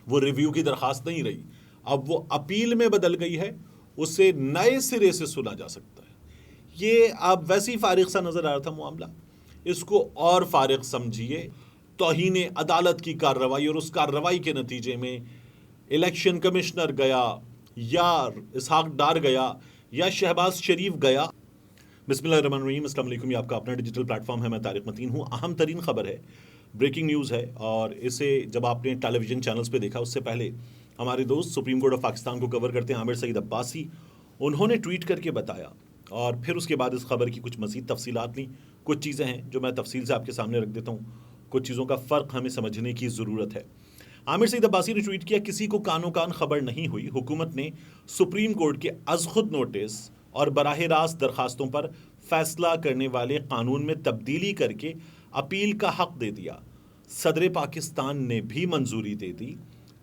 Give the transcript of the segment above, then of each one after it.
وہ ریویو کی درخواست نہیں رہی، اب وہ اپیل میں بدل گئی ہے، اسے نئے سرے سے سنا جا سکتا ہے۔ یہ اب ویسے ہی فارغ سا نظر آ رہا تھا معاملہ، اس کو اور فارغ سمجھیے۔ توہین عدالت کی کارروائی اور اس کارروائی کے نتیجے میں الیکشن کمشنر گیا یا اسحاق ڈار گیا یا شہباز شریف گیا۔ بسم اللہ الرحمن الرحیم، السلام علیکم، یہ آپ کا اپنا ڈیجیٹل پلیٹ فارم ہے، میں طارق متین ہوں۔ اہم ترین خبر ہے، بریکنگ نیوز ہے، اور اسے جب آپ نے ٹیلی ویژن چینلز پہ دیکھا، اس سے پہلے ہمارے دوست سپریم کورٹ آف پاکستان کو کور کرتے ہیں عامر سعید عباسی، انہوں نے ٹویٹ کر کے بتایا، اور پھر اس کے بعد اس خبر کی کچھ مزید تفصیلات لیں۔ کچھ چیزیں ہیں جو میں تفصیل سے آپ کے سامنے رکھ دیتا ہوں، کچھ چیزوں کا فرق ہمیں سمجھنے کی ضرورت ہے۔ عامر سعید عباسی نے ٹویٹ کیا، کسی کو کانوں کان خبر نہیں ہوئی، حکومت نے سپریم کورٹ کے از خود نوٹس اور براہ راست درخواستوں پر فیصلہ کرنے والے قانون میں تبدیلی کر کے اپیل کا حق دے دیا۔ صدر پاکستان نے بھی منظوری دے دی،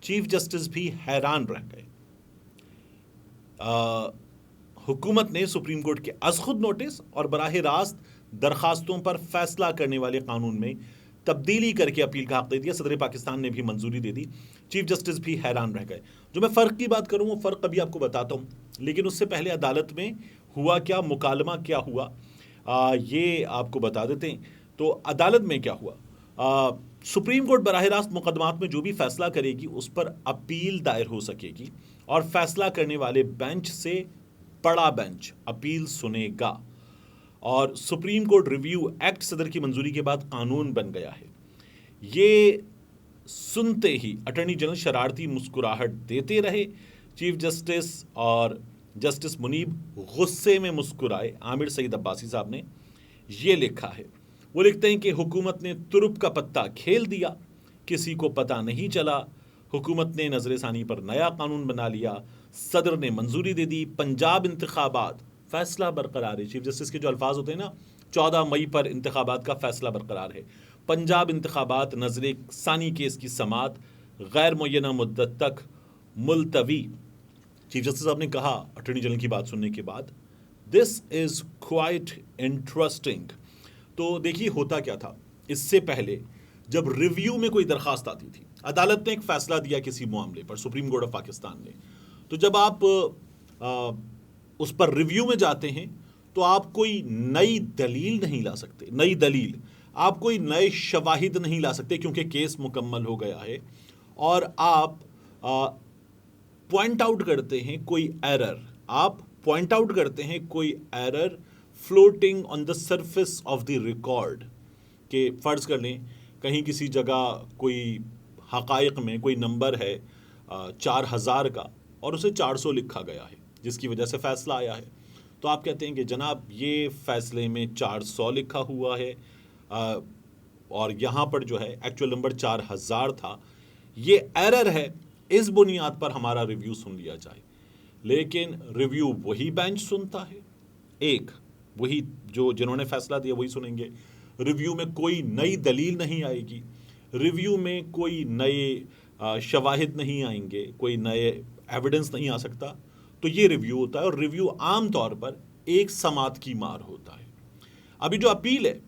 چیف جسٹس بھی حیران رہ گئے۔ حکومت نے سپریم کورٹ کے از خود نوٹس اور براہ راست درخواستوں پر فیصلہ کرنے والے قانون میں تبدیلی کر کے اپیل کا حق دے دیا، صدر پاکستان نے بھی منظوری دے دی، چیف جسٹس بھی حیران رہ گئے۔ جو میں فرق کی بات کروں وہ فرق ابھی آپ کو بتاتا ہوں، لیکن اس سے پہلے عدالت میں ہوا کیا، مکالمہ کیا ہوا، یہ آپ کو بتا دیتے ہیں۔ تو عدالت میں کیا ہوا، سپریم کورٹ براہ راست مقدمات میں جو بھی فیصلہ کرے گی اس پر اپیل دائر ہو سکے گی، اور فیصلہ کرنے والے بینچ سے بڑا بینچ اپیل سنے گا، اور سپریم کورٹ ریویو ایکٹ صدر کی منظوری کے بعد قانون بن گیا ہے۔ یہ سنتے ہی اٹارنی جنرل شرارتی مسکراہٹ دیتے رہے، چیف جسٹس اور جسٹس منیب غصے میں مسکرائے۔ عامر سعید عباسی صاحب نے یہ لکھا ہے، وہ لکھتے ہیں کہ حکومت نے ترپ کا پتہ کھیل دیا، کسی کو پتہ نہیں چلا، حکومت نے نظر ثانی پر نیا قانون بنا لیا، صدر نے منظوری دے دی، پنجاب انتخابات فیصلہ برقرار ہے۔ چیف جسٹس کے جو الفاظ ہوتے ہیں نا، 14 مئی پر انتخابات کا فیصلہ برقرار ہے، پنجاب انتخابات نظر ثانی کیس کی سماعت غیر معینہ مدت تک ملتوی۔ چیف جسٹس صاحب نے کہا اٹارنی جنرل کی بات سننے کے بعد، دس از کوائٹ انٹرسٹنگ۔ تو دیکھیے ہوتا کیا تھا، اس سے پہلے جب ریویو میں کوئی درخواست آتی تھی، عدالت نے ایک فیصلہ دیا کسی معاملے پر، سپریم کورٹ آف پاکستان نے، تو جب آپ اس پر ریویو میں جاتے ہیں تو آپ کوئی نئی دلیل نہیں لا سکتے، نئی دلیل آپ کوئی نئے شواہد نہیں لا سکتے، کیونکہ کیس مکمل ہو گیا ہے، اور آپ پوائنٹ آؤٹ کرتے ہیں کوئی ایرر، آپ پوائنٹ آؤٹ کرتے ہیں کوئی error floating on the surface of the record, کہ فرض کر لیں کہیں کسی جگہ کوئی حقائق میں کوئی نمبر ہے 4000 کا، اور اسے 400 لکھا گیا ہے، جس کی وجہ سے فیصلہ آیا ہے، تو آپ کہتے ہیں کہ جناب یہ فیصلے میں 400 لکھا ہوا ہے، اور یہاں پر جو ہے ایکچوئل نمبر 4000 تھا، یہ ایرر ہے، اس بنیاد پر ہمارا ریویو سن لیا جائے۔ لیکن ریویو وہی بینچ سنتا ہے، ایک وہی جنہوں نے فیصلہ دیا وہی سنیں گے، ریویو میں کوئی نئی دلیل نہیں آئے گی، ریویو میں کوئی نئے شواہد نہیں آئیں گے، کوئی نئے ایویڈنس نہیں آ سکتا، تو یہ ریویو ہوتا ہے، اور ریویو عام طور پر ایک سماعت کی مار ہوتا ہے۔ ابھی جو اپیل ہے،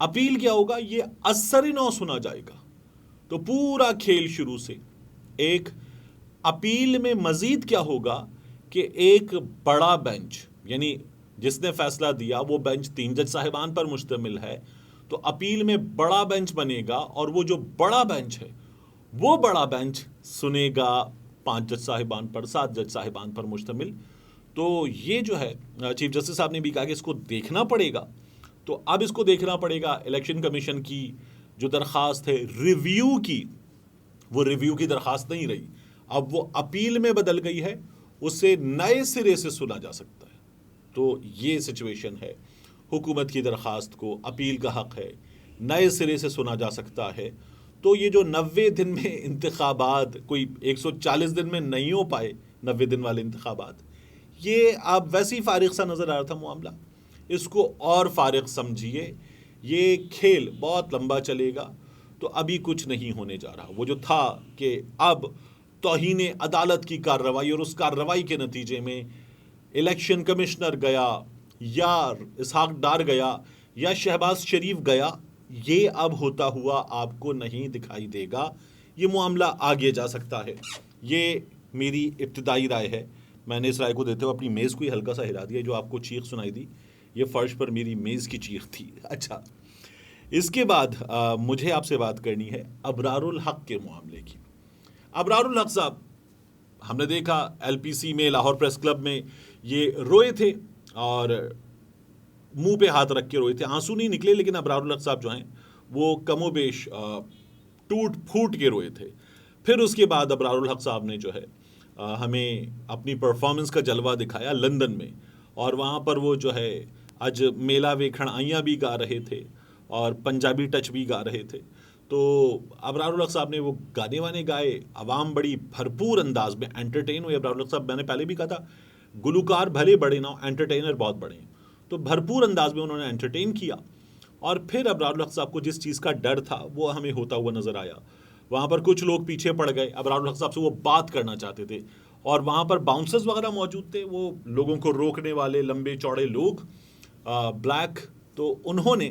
اپیل کیا ہوگا، یہ اثر نو سنا جائے گا، تو پورا کھیل شروع سے۔ ایک اپیل میں مزید کیا ہوگا کہ ایک بڑا بینچ، یعنی جس نے فیصلہ دیا وہ بینچ 3 جج صاحبان پر مشتمل ہے، تو اپیل میں بڑا بینچ بنے گا، اور وہ جو بڑا بینچ ہے وہ بڑا بینچ سنے گا 5 جج صاحبان پر، 7 جج صاحبان پر مشتمل۔ تو یہ جو ہے چیف جسٹس صاحب نے بھی کہا کہ اس کو دیکھنا پڑے گا، تو اب اس کو دیکھنا پڑے گا الیکشن کمیشن کی جو درخواست ہے ریویو کی، وہ ریویو کی درخواست نہیں رہی، اب وہ اپیل میں بدل گئی ہے، اسے نئے سرے سے سنا جا سکتا ہے۔ تو یہ سچویشن ہے، حکومت کی درخواست کو اپیل کا حق ہے، نئے سرے سے سنا جا سکتا ہے۔ تو یہ جو 90 دن میں انتخابات، کوئی 140 دن میں نہیں ہو پائے 90 دن والے انتخابات، یہ اب ویسے ہی فارغ سا نظر آ رہا تھا معاملہ، اس کو اور فارغ سمجھیے، یہ کھیل بہت لمبا چلے گا، تو ابھی کچھ نہیں ہونے جا رہا۔ وہ جو تھا کہ اب توہین عدالت کی کارروائی اور اس کارروائی کے نتیجے میں الیکشن کمشنر گیا یا اسحاق ڈار گیا یا شہباز شریف گیا، یہ اب ہوتا ہوا آپ کو نہیں دکھائی دے گا، یہ معاملہ آگے جا سکتا ہے. یہ میری ابتدائی رائے ہے. میں نے اس رائے کو دیتے ہوئے اپنی میز کو ہی ہلکا سا ہلا دیا. جو آپ کو چیخ سنائی دی یہ فرش پر میری میز کی چیخ تھی. اچھا, اس کے بعد مجھے آپ سے بات کرنی ہے ابرار الحق کے معاملے کی. ابرار الحق صاحب ہم نے دیکھا ایل پی سی میں, لاہور پریس کلب میں یہ روئے تھے اور منہ پہ ہاتھ رکھ کے روئے تھے. آنسو نہیں نکلے لیکن ابرار الحق صاحب جو ہیں وہ کم و بیش ٹوٹ پھوٹ کے روئے تھے. پھر اس کے بعد ابرار الحق صاحب نے جو ہے ہمیں اپنی پرفارمنس کا جلوہ دکھایا لندن میں, اور وہاں پر وہ جو ہے اج میلا ویکھن آئیاں بھی گا رہے تھے اور پنجابی ٹچ بھی گا رہے تھے. تو ابرار الحق صاحب نے وہ گانے وانے گائے, عوام بڑی بھرپور انداز میں انٹرٹین ہوئے. ابرار الحق صاحب, میں نے پہلے بھی کہا تھا, گلوکار بھلے بڑے نہ ہو, انٹرٹینر بہت بڑے ہیں. تو بھرپور انداز میں انہوں نے انٹرٹین کیا. اور پھر ابرار الحق صاحب کو جس چیز کا ڈر تھا وہ ہمیں ہوتا ہوا نظر آیا. وہاں پر کچھ لوگ پیچھے پڑ گئے, ابرار الحق صاحب سے وہ بات کرنا چاہتے تھے, اور وہاں پر باؤنسرز وغیرہ موجود تھے, وہ لوگوں کو روکنے والے لمبے چوڑے لوگ بلیک. تو انہوں نے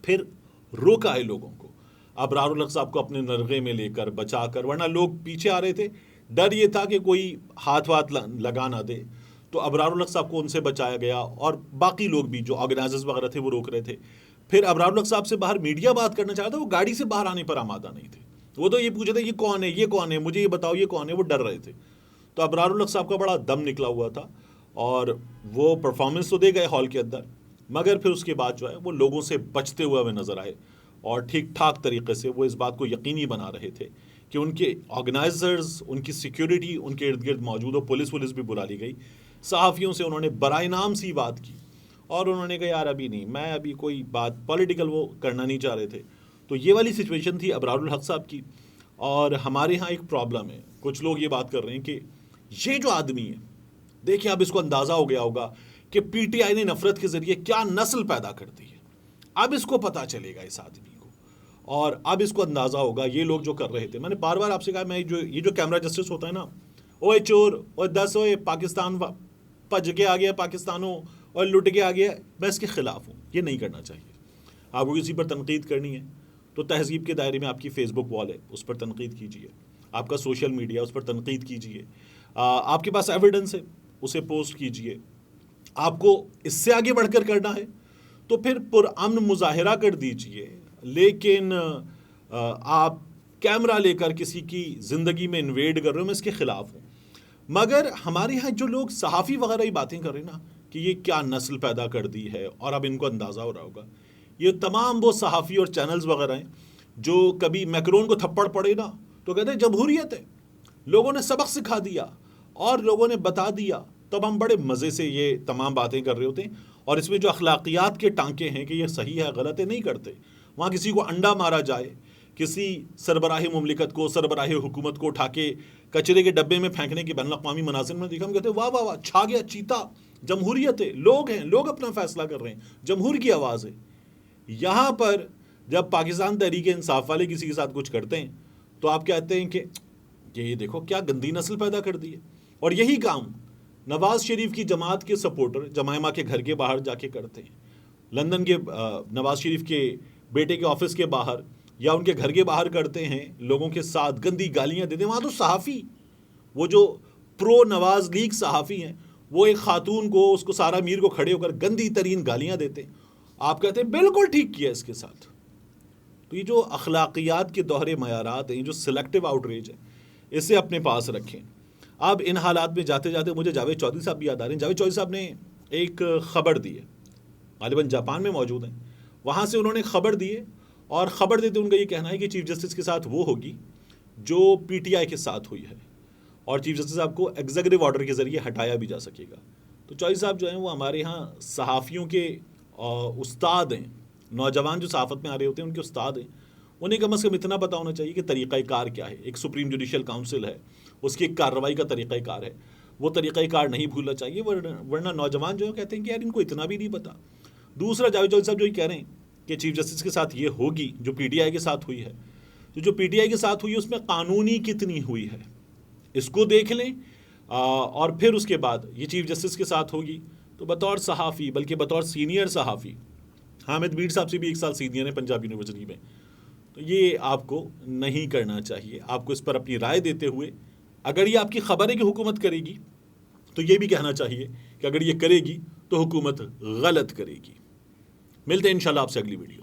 پھر روکا ہے لوگوں کو, ابرار الحق صاحب کو اپنے نرغے میں لے کر بچا کر, ورنہ لوگ پیچھے آ رہے تھے. ڈر یہ تھا کہ کوئی ہاتھ واتھ لگا نہ دے, تو ابرار الحق صاحب کو ان سے بچایا گیا, اور باقی لوگ بھی جو آرگنائزرز وغیرہ تھے وہ روک رہے تھے. پھر ابرار الحق صاحب سے باہر میڈیا بات کرنا چاہتا تھا, وہ گاڑی سے باہر آنے پر آمادہ نہیں تھے. وہ تو یہ پوچھ رہے تھے یہ کون ہے, یہ کون ہے, مجھے یہ بتاؤ یہ کون ہے, وہ ڈر رہے تھے. تو ابرار الحق صاحب کا بڑا دم نکلا ہوا تھا, اور وہ پرفارمنس تو دے گئے ہال کے اندر, مگر پھر اس کے بعد جو ہے وہ لوگوں سے بچتے ہوئے ہمیں نظر آئے, اور ٹھیک ٹھاک طریقے سے وہ اس بات کو یقینی بنا رہے تھے کہ ان کے آرگنائزرز, ان کی سیکیورٹی ان کے ارد گرد موجود ہو. پولیس بھی بلا لی گئی. صحافیوں سے انہوں نے برائے نام سی بات کی, اور انہوں نے کہا یار ابھی نہیں, میں ابھی کوئی بات پولیٹیکل وہ کرنا نہیں چاہ رہے تھے. تو یہ والی سچویشن تھی ابرار الحق صاحب کی. اور ہمارے ہاں ایک پرابلم ہے, کچھ لوگ یہ بات کر رہے ہیں کہ یہ جو آدمی ہے, دیکھیں اب اس کو اندازہ ہو گیا ہوگا کہ پی ٹی آئی نے نفرت کے ذریعے کیا نسل پیدا کر دی ہے. اب اس کو پتہ چلے گا اس آدمی کو, اور اب اس کو اندازہ ہوگا یہ لوگ جو کر رہے تھے. میں نے بار بار آپ سے کہا, میں یہ جو کیمرہ جسٹس ہوتا ہے نا, اوے چور, اوے 10 اوے پاکستان پج کے آ گیا پاکستانوں, اور لٹ کے آ گیا, میں اس کے خلاف ہوں. یہ نہیں کرنا چاہیے. آپ کو کسی پر تنقید کرنی ہے تو تہذیب کے دائرے میں آپ کی فیس بک وال ہے, اس پر تنقید کیجیے. آپ کا سوشل میڈیا, اس پر تنقید کیجیے. آپ کے پاس ایویڈنس ہے, اسے پوسٹ کیجیے. آپ کو اس سے آگے بڑھ کر کرنا ہے تو پھر پرامن مظاہرہ کر دیجیے, لیکن آپ کیمرہ لے کر کسی کی زندگی میں انویڈ کر رہے ہو, میں اس کے خلاف ہوں. مگر ہمارے یہاں جو لوگ صحافی وغیرہ ہی باتیں کر رہے ہیں نا کہ یہ کیا نسل پیدا کر دی ہے, اور اب ان کو اندازہ ہو رہا ہوگا, یہ تمام وہ صحافی اور چینلز وغیرہ ہیں جو کبھی میکرون کو تھپڑ پڑے نا تو کہتے ہیں جمہوریت ہے, لوگوں نے سبق سکھا دیا اور لوگوں نے بتا دیا. تب ہم بڑے مزے سے یہ تمام باتیں کر رہے ہوتے ہیں, اور اس میں جو اخلاقیات کے ٹانکے ہیں کہ یہ صحیح ہے غلط ہے نہیں کرتے. وہاں کسی کو انڈا مارا جائے, کسی سربراہ مملکت کو, سربراہ حکومت کو اٹھا کے کچرے کے ڈبے میں پھینکنے کی بین الاقوامی مناظر میں دیکھا, ہم کہتے ہیں واہ واہ واہ, چھا گیا چیتا, جمہوریت ہے, لوگ ہیں, لوگ اپنا فیصلہ کر رہے ہیں, جمہور کی آواز ہے. یہاں پر جب پاکستان تحریک انصاف والے کسی کے ساتھ کچھ کرتے ہیں تو آپ کہتے ہیں کہ یہ دیکھو کیا گندی نسل پیدا کر دی ہے. اور یہی کام نواز شریف کی جماعت کے سپورٹر جمائمہ کے گھر کے باہر جا کے کرتے ہیں, لندن کے نواز شریف کے بیٹے کے آفس کے باہر یا ان کے گھر کے باہر کرتے ہیں, لوگوں کے ساتھ گندی گالیاں دیتے ہیں. وہاں تو صحافی, وہ جو پرو نواز لیگ صحافی ہیں, وہ ایک خاتون کو, اس کو سارا میر کو کھڑے ہو کر گندی ترین گالیاں دیتے ہیں. آپ کہتے ہیں بالکل ٹھیک کیا اس کے ساتھ. تو یہ جو اخلاقیات کے دوہرے معیارات ہیں, جو سلیکٹیو آؤٹریج ہے, اسے اپنے پاس رکھیں. اب ان حالات میں جاتے جاتے مجھے جاوید چودھری صاحب بھی یاد آ رہے ہیں. جاوید چودھری صاحب نے ایک خبر دی ہے, غالباً جاپان میں موجود ہیں, وہاں سے انہوں نے خبر دی ہے, اور خبر دیتے ان کا یہ کہنا ہے کہ چیف جسٹس کے ساتھ وہ ہوگی جو پی ٹی آئی کے ساتھ ہوئی ہے, اور چیف جسٹس صاحب کو ایگزیکٹو آرڈر کے ذریعے ہٹایا بھی جا سکے گا. تو چودھری صاحب جو ہیں وہ ہمارے ہاں صحافیوں کے استاد ہیں, نوجوان جو صحافت میں آ رہے ہوتے ہیں ان کے استاد ہیں. انہیں کم از کم اتنا پتہ ہونا چاہیے کہ طریقہ کار کیا ہے. ایک سپریم جوڈیشل کاؤنسل ہے, اس کی ایک کارروائی کا طریقہ کار ہے, وہ طریقہ کار نہیں بھولنا چاہیے, ورنہ نوجوان جو کہتے ہیں کہ یار ان کو اتنا بھی نہیں پتا. دوسرا, جاوید چودھری صاحب جو یہ کہہ رہے ہیں کہ چیف جسٹس کے ساتھ یہ ہوگی جو پی ٹی آئی کے ساتھ ہوئی ہے, تو جو پی ٹی آئی کے ساتھ ہوئی ہے اس میں قانونی کتنی ہوئی ہے اس کو دیکھ لیں, اور پھر اس کے بعد یہ چیف جسٹس کے ساتھ ہوگی تو بطور صحافی, بلکہ بطور سینئر صحافی, حامد میر صاحب سے بھی 1 سال سینئر ہیں پنجاب یونیورسٹی میں, تو تو یہ آپ کو نہیں کرنا چاہیے. آپ کو اس پر اپنی رائے دیتے ہوئے اگر یہ آپ کی خبر ہے کہ حکومت کرے گی تو یہ بھی کہنا چاہیے کہ اگر یہ کرے گی تو حکومت غلط کرے گی. ملتے ہیں انشاءاللہ آپ سے اگلی ویڈیو.